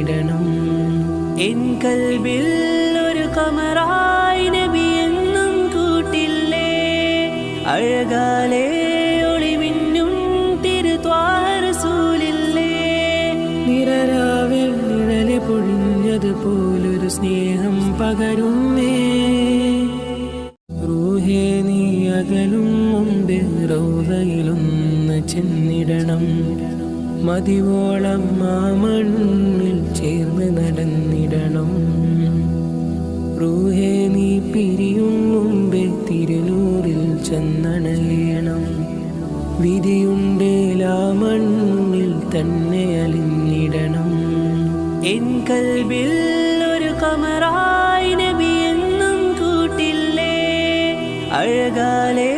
നടന്നിടണം. N കൽബിൽ ഒരു കമറായി നബി എന്നും കൂട്ടില്ലേ, അഴകാലേ ഒളിമിന്നും തിരുത്വാഹ റസൂലില്ലേ. നിറരാവിൽ നിഴല് പൊഴിഞ്ഞതുപോലൊരു സ്നേഹം പകരുന്നേ, റൂഹേ നീ അകലും മുമ്പ് റൗളയിലൊന്ന് ചെന്നിടണം. മതിവോളം ആ മണ്ണിൽ ചേർന്ന് നടന്നിടണം. റൂഹേ നീ പിരിയും മുമ്പേ തിരുനൂറിൽ ചെന്നണയണം. വിധിയുണ്ടേൽ ആ മണ്ണിൽ തന്നെ അലിഞ്ഞിടണം. എൻ കൽബിൽ ഒരു കമറായി നബി എന്നും കൂട്ടില്ലേ, അഴകാലേ